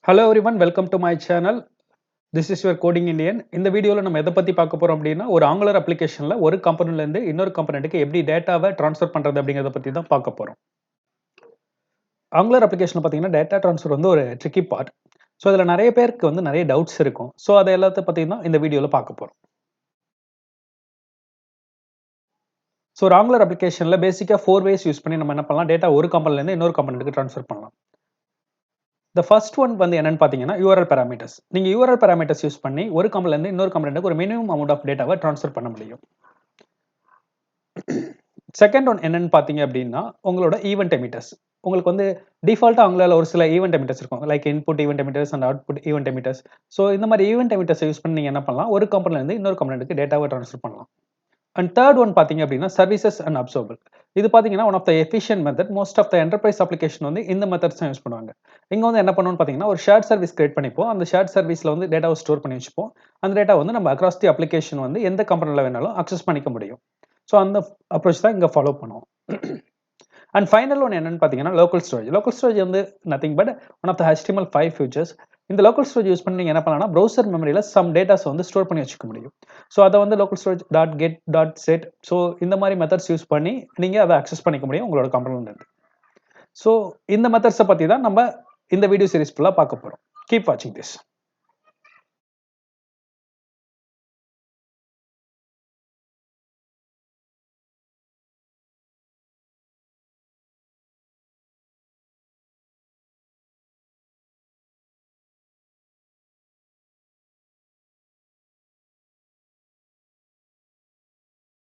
Hello everyone, welcome to my channel. This is your coding Indian. இந்த வீடியோல நம்ம எதை பத்தி பார்க்க போறோம் அப்படின்னா ஒரு ஆங்குலர் அப்ளிகேஷன்ல ஒரு கம்பனன்ட்ல இருந்து இன்னொரு கம்பனன்ட்க்கு எப்படி டேட்டாவை ட்ரான்ஸ்ஃபர் பண்றது அப்படிங்கறத பத்தி தான் பார்க்க போறோம். ஆங்குலர் அப்ளிகேஷன்ல பாத்தீங்கன்னா டேட்டா ட்ரான்ஸ்ஃபர் வந்து ஒரு ட்ரிக்கி பார்ட். சோ இதுல நிறைய பேருக்கு வந்து நிறைய டவுட்ஸ் இருக்கும். சோ அத எல்லாத்த பத்தி தான் இந்த வீடியோல பார்க்க போறோம். சோ ஒரு ஆங்குலர் அப்ளிகேஷன்ல பேசிக்கா 4 ways யூஸ் பண்ணி நம்ம என்ன பண்ணலாம், டேட்டா ஒரு கம்பனன்ட்ல இருந்து இன்னொரு கம்பனன்ட்க்கு ட்ரான்ஸ்ஃபர் பண்ணலாம். The first one வந்து என்னன்னு பாத்தீங்கன்னா URL parameters. நீங்க URL parameters யூஸ் பண்ணி ஒரு கம்பனன்ட்ல இருந்து இன்னொரு கம்பனன்ட்க்கு ஒரு மினிமம் அமௌண்ட் ஆஃப் டேட்டாவை ட்ரான்ஸ்ஃபர் பண்ண முடியும். செகண்ட் ஒன் என்னன்னு பாத்தீங்க அப்படின்னா உங்களோட ஈவென்ட் எமிட்டர்ஸ். உங்களுக்கு வந்து டிஃபால்ட்டா அவங்களால ஒரு சில ஈவென்ட் எமிட்டர்ஸ் இருக்கும். Like input event emitters and output event emitters. So இந்த மாதிரி ஈவென்ட் எமிட்டர்ஸ் யூஸ் பண்ணி நீங்க என்ன பண்ணலாம், ஒரு கம்பனன்ட்ல இருந்து இன்னொரு கம்பனன்ட்க்கு டேட்டாவை ட்ரான்ஸ்ஃபர் பண்ணலாம். அண்ட் தேர்ட் ஒன் பாத்தீங்க அப்படின்னா சர்வீசஸ் அண்ட் அப்சர்வபிள். இது பாத்தீங்கன்னா one of the efficient method. Most of the enterprise application வந்து இந்த மெத்தட்ஸ் தான் யூஸ் பண்ணுவாங்க. இங்க வந்து என்ன பண்ணுவோம்னு பாத்தீங்கன்னா ஒரு ஷேர்ட் சர்வீஸ் கிரியேட் பண்ணிப்போம். அந்த ஷேர்ட் சர்வீஸ்ல வந்து டேட்டாவை ஸ்டோர் பண்ணி வச்சுப்போம். அந்த டேட்டா வந்து நம்ம அக்ராஸ் தி அப்ளிகேஷன் வந்து எந்த கம்பனன்ட்ல வேணாலும் அக்சஸ் பண்ணிக்க முடியும். சோ அந்த அப்ரோச் தான் இங்க ஃபாலோ பண்ணுவோம். அண்ட் ஃபைனல் ஒன் என்னன்னு பாத்தீங்கன்னா லோக்கல் ஸ்டோரேஜ். லோக்கல் ஸ்டோரேஜ் வந்து nothing but one of the HTML5 features. இந்த லோக்கல் ஸ்டோரேஜ் யூஸ் பண்ணி நீங்க என்ன பண்ணலாம்னா ப்ரௌசர் மெமரியில சம் டேட்டாஸ் வந்து ஸ்டோர் பண்ணி வச்சுக்க முடியும். சோ அதை வந்து local storage dot get dot set so இந்த மாதிரி மெத்தட்ஸ் யூஸ் பண்ணி நீங்க அதை அக்சஸ் பண்ணிக்க முடியும் உங்களோட கம்பெனில இருந்து. ஸோ இந்த மெத்தட்ஸை பத்தி தான் நம்ம இந்த வீடியோ சீரிஸ் ஃபுல்லாக பார்க்க போறோம். கீப் வாட்சிங் திஸ்.